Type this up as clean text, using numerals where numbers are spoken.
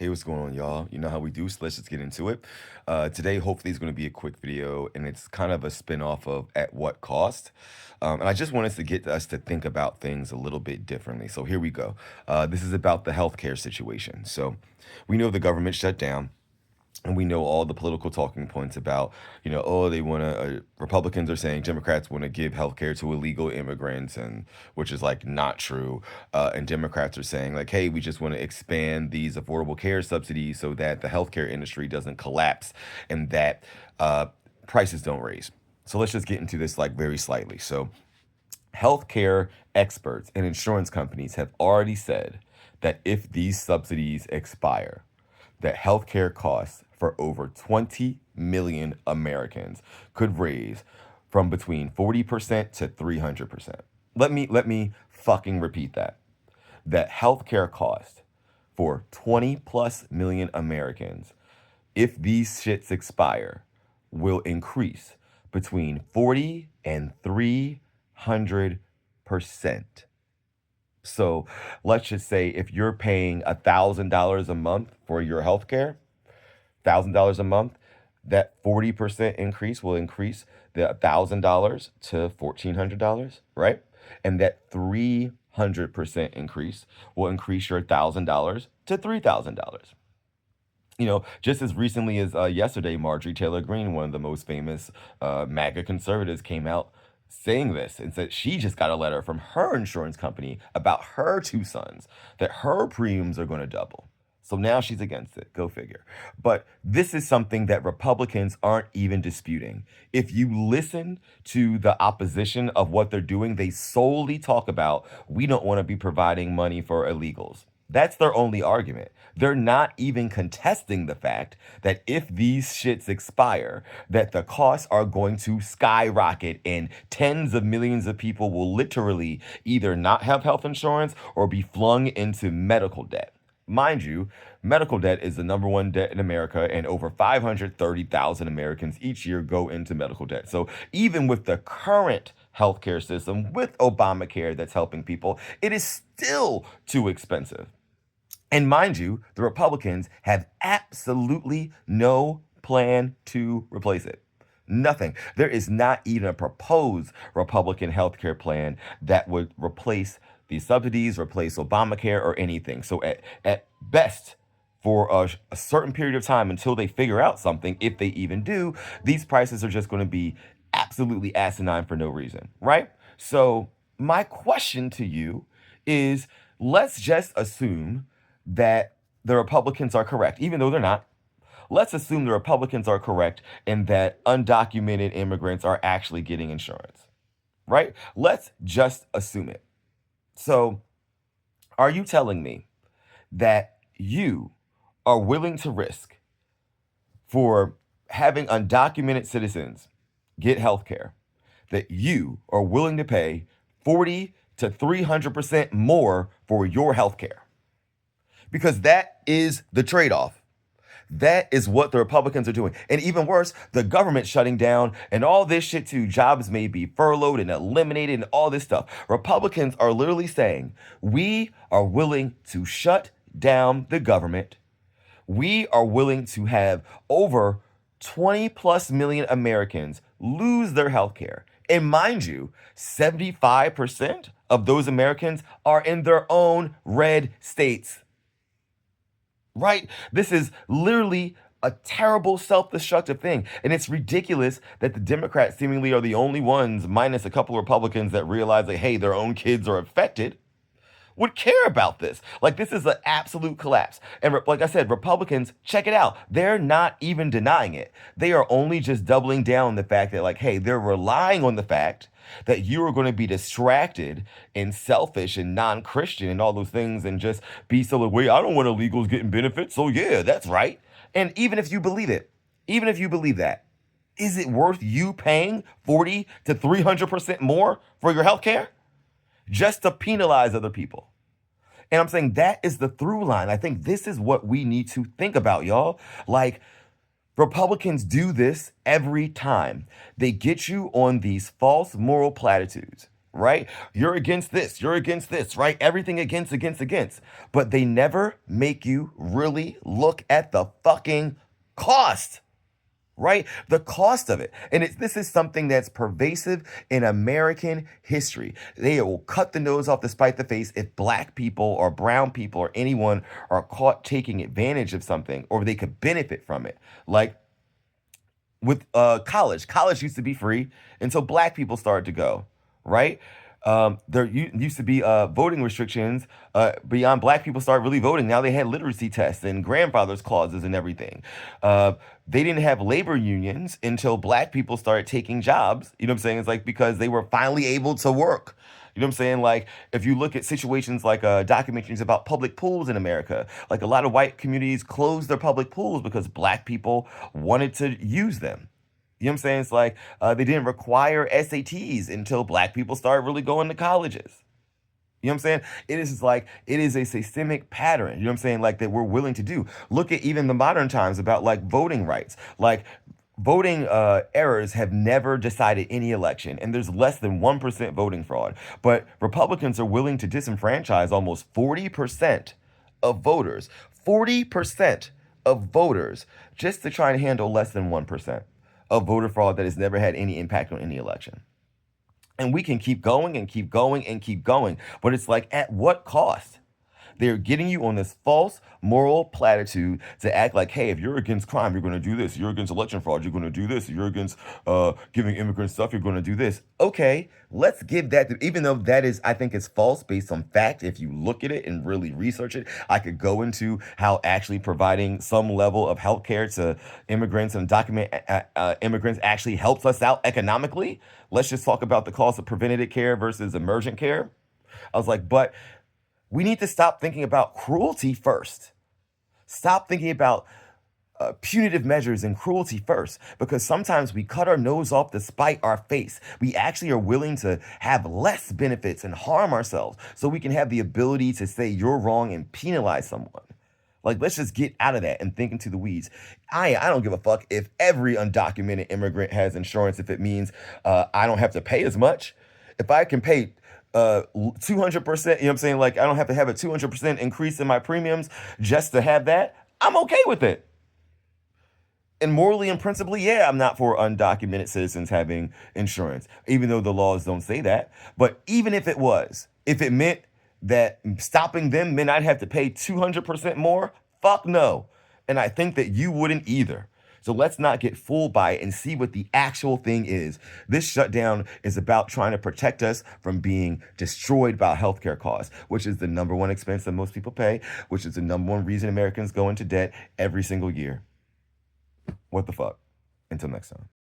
Hey, what's going on, y'all? You know how we do, so let's just get into it. Today, hopefully, is going to be a quick video, and it's kind of a spin-off of At What Cost. And I just wanted to get us to think about things a little bit differently. So here we go. This is about the healthcare situation. So we know the government shut down. And we know all the political talking points about, oh, they want to, Republicans are saying Democrats want to give healthcare to illegal immigrants, and which is like not true. And Democrats are saying, like, hey, we just want to expand these affordable care subsidies so that the healthcare industry doesn't collapse and that prices don't raise. So let's just get into this like very slightly. So, healthcare experts and insurance companies have already said that if these subsidies expire, that healthcare costs for over 20 million Americans could raise from between 40% to 300%. Let me fucking repeat that. That healthcare cost for 20 plus million Americans, if these shits expire, will increase between 40 and 300%. So let's just say if you're paying $1,000 a month for your healthcare, $1,000 a month, that 40% increase will increase the $1,000 to $1,400, right? And that 300% increase will increase your $1,000 to $3,000. Just as recently as yesterday, Marjorie Taylor Greene, one of the most famous MAGA conservatives, came out saying this and said she just got a letter from her insurance company about her two sons that her premiums are going to double. So now she's against it. Go figure. But this is something that Republicans aren't even disputing. If you listen to the opposition of what they're doing, they solely talk about we don't want to be providing money for illegals. That's their only argument. They're not even contesting the fact that if these shits expire, that the costs are going to skyrocket and tens of millions of people will literally either not have health insurance or be flung into medical debt. Mind you, medical debt is the number one debt in America, and over 530,000 Americans each year go into medical debt. So even with the current healthcare system, with Obamacare that's helping people, it is still too expensive. And mind you, the Republicans have absolutely no plan to replace it. Nothing. There is not even a proposed Republican healthcare plan that would replace these subsidies, replace Obamacare, or anything. So at best, for a certain period of time until they figure out something, if they even do, these prices are just going to be absolutely asinine for no reason, right? So my question to you is, let's just assume that the Republicans are correct, even though they're not. Let's assume the Republicans are correct and that undocumented immigrants are actually getting insurance, right? Let's just assume it. So, are you telling me that you are willing to risk for having undocumented citizens get health care, that you are willing to pay 40 to 300% more for your health care? Because that is the trade-off. That is what the Republicans are doing. And even worse, the government shutting down and all this shit too. Jobs may be furloughed and eliminated and all this stuff. Republicans are literally saying, we are willing to shut down the government. We are willing to have over 20 plus million Americans lose their health care. And mind you, 75% of those Americans are in their own red states. Right? This is literally a terrible self-destructive thing. And it's ridiculous that the Democrats seemingly are the only ones, minus a couple of Republicans, that realize that, hey, their own kids are affected, would care about this. Like, this is an absolute collapse. And like I said, Republicans, check it out. They're not even denying it. They are only just doubling down on the fact that, like, hey, they're relying on the fact that you are going to be distracted and selfish and non-Christian and all those things and just be so like, wait, I don't want illegals getting benefits. So yeah, that's right. And even if you believe it, even if you believe that, is it worth you paying 40 to 300% more for your health care just to penalize other people? And I'm saying that is the through line. I think this is what we need to think about, y'all. Like, Republicans do this every time. They get you on these false moral platitudes right? You're against this, right? Everything against. But they never make you really look at the fucking cost, right? The cost of it. And this is something that's pervasive in American history. They will cut the nose off to spite the face if black people or brown people or anyone are caught taking advantage of something or they could benefit from it. Like with college used to be free until black people started to go, right? There used to be voting restrictions beyond black people started really voting. Now they had literacy tests and grandfather's clauses and everything. They didn't have labor unions until black people started taking jobs. You know what I'm saying? It's like because they were finally able to work. You know what I'm saying? Like, if you look at situations like documentaries about public pools in America, like a lot of white communities closed their public pools because black people wanted to use them. You know what I'm saying? It's like they didn't require SATs until black people started really going to colleges. You know what I'm saying? It is a systemic pattern, you know what I'm saying, like that we're willing to do. Look at even the modern times about like voting rights. Like voting errors have never decided any election, and there's less than 1% voting fraud. But Republicans are willing to disenfranchise almost 40% of voters. 40% of voters just to try and handle less than 1% of voter fraud that has never had any impact on any election. And we can keep going and keep going and keep going. But it's like, at what cost? They're getting you on this false moral platitude to act like, hey, if you're against crime, you're going to do this. You're against election fraud, you're going to do this. You're against giving immigrants stuff, you're going to do this. Okay, let's give that, even though that is, I think it's false based on fact. If you look at it and really research it, I could go into how actually providing some level of health care to immigrants and document immigrants actually helps us out economically. Let's just talk about the cost of preventative care versus emergent care. I was like, but we need to stop thinking about cruelty first. Stop thinking about punitive measures and cruelty first, because sometimes we cut our nose off to spite our face. We actually are willing to have less benefits and harm ourselves so we can have the ability to say you're wrong and penalize someone. Like, let's just get out of that and think into the weeds. I don't give a fuck if every undocumented immigrant has insurance, if it means I don't have to pay as much. If I can pay 200%, you know what I'm saying? Like, I don't have to have a 200% increase in my premiums just to have that. I'm okay with it. And morally and principally, yeah, I'm not for undocumented citizens having insurance, even though the laws don't say that. But even if it was, if it meant that stopping them meant I'd have to pay 200% more, fuck no. And I think that you wouldn't either. So let's not get fooled by it and see what the actual thing is. This shutdown is about trying to protect us from being destroyed by healthcare costs, which is the number one expense that most people pay, which is the number one reason Americans go into debt every single year. What the fuck? Until next time.